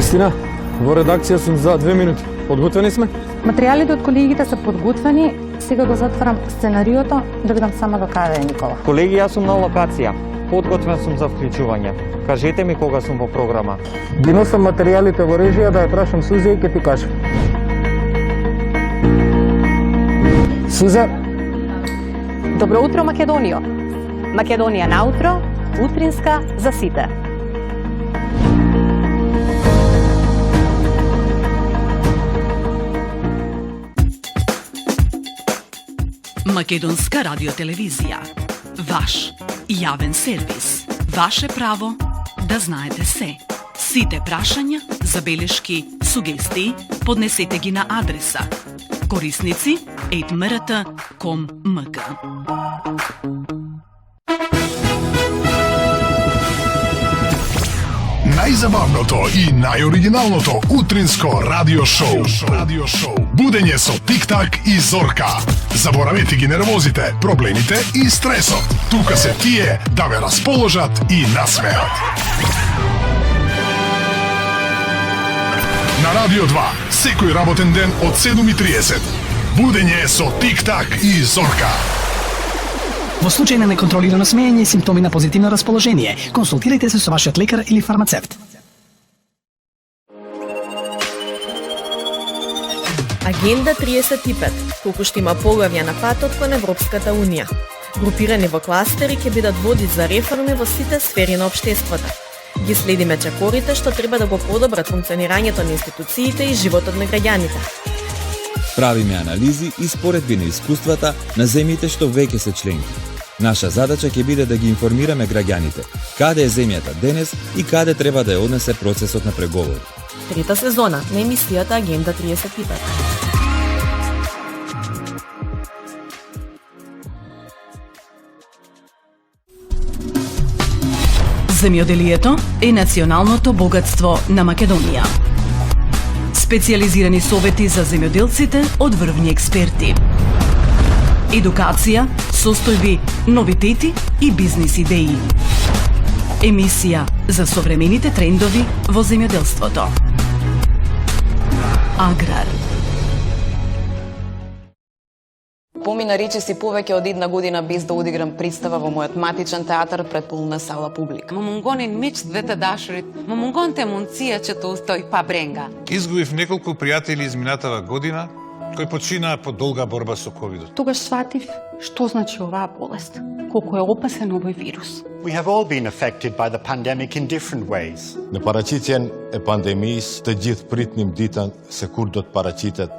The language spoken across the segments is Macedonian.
Вистина, во редакција сум за 2 минути. Подготвени сме? Материјалите од колегите се подготвени. Сега го затварам сценариото да видам само до каде е Никола. Колеги, јас сум на локација. Подготвен сум за вклучување. Кажете ми кога сум во програма. Ги носам материјалите во режија да ја прашам Суза и ќе ти кажам. Суза. Добро утро, Македонијо. Македонија наутро, утринска за сите. Македонска радиотелевизија. Ваш јавен сервис. Ваше право да знаете се. Сите прашања, забелешки, сугестии поднесете ги на адреса корисници@mrt.com.mk. Најзабавното и најоригиналното утринско радио шоу. Будење со Тик-так и Зорка. Заборавете ги нервозите, проблемите и стресот. Тука се тие да ве расположат и насмеат. На Радио 2, секој работен ден од 7:30. Будење со Тик-так и Зорка. Во случај на неконтролирано смеење и симптоми на позитивно расположение, консултирайте се со вашиот лекар или фармацевт. Агенда 35, колку што има поглавја на патот кон Европската Унија. Групирани во кластери ќе бидат водич за реформи во сите сфери на општеството. Ги следиме чекорите што треба да го подобрат функционирањето на институциите и животот на граѓаните. Правиме анализи и споредби на искуствата на земјите што веќе се членки. Наша задача ќе биде да ги информираме граѓаните каде е земјата денес и каде треба да ја однесе процесот на преговори. Трета сезона на емисијата Агенда 35. Земјоделието е националното богатство на Македонија. Специјализирани совети за земјоделците од врвни експерти. Едукација, состојби, новитети и бизнис идеи. Емисија за современите трендови во земјоделството. Аграр. Помина речиси повеќе од 1 година без да одиграм представа во мојот матичен театар пред полна сала публика. Момунгонин меч двете дашурит, момунгонте мунција че тој па бренга. Изгубив неколку пријатели изминатава година, кои починаа по долга борба со ковидот. Тогаш сватив што значи оваа болест, колку е опасен овој вирус. We have all been affected by the pandemic in different ways. Në paraqitjen e pandemisë, të gjithë pritnim ditën se kur do të paraqitet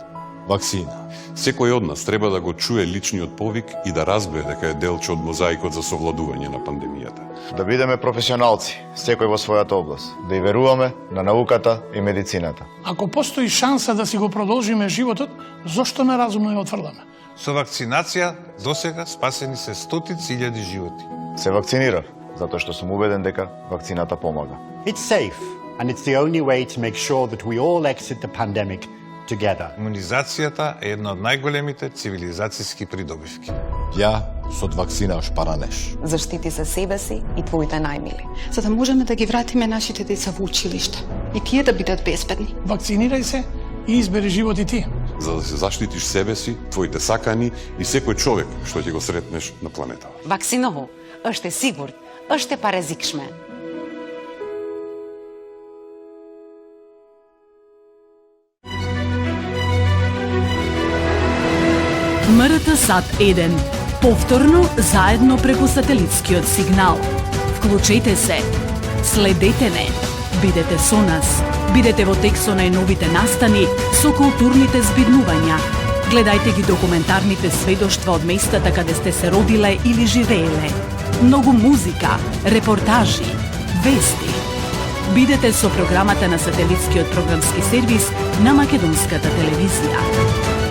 вакцина. Секој од нас треба да го чуе личниот повик и да разбере дека е делче од мозаикот за совладување на пандемијата. Да бидеме професионалци, секој во својата област, да и веруваме на науката и медицината. Ако постои шанса да си го продолжиме животот, зошто неразумно ја отфрламе? Со вакцинација досега спасени се стотици илјади животи. Се вакцинирав, затоа што сум убеден дека вакцината помага. It's safe and it's the only way to make sure that we all exit the pandemic together. Имунизацијата е една од најголемите цивилизацијски придобивки. Ја со вакцина шпаранеш. Заштити се себе си и твоите најмили. За да можеме да ги вратиме нашите деца во училиште и тие да бидат безбедни. Вакцинирај се и избери живот и ти. За да се заштитиш себе си, твоите сакани и секој човек што ќе го сретнеш на планетава. Вакциново, уште сигурн, уште паразикшме. МРТ Сат 1. Повторно заедно преку сателитскиот сигнал. Вклучете се. Следете не. Бидете со нас. Бидете во тек со најновите настани, со културните збиднувања. Гледајте ги документарните сведоштва од местата каде сте се родиле или живееле. Многу музика, репортажи, вести. Бидете со програмата на сателитскиот програмски сервис на Македонската телевизија.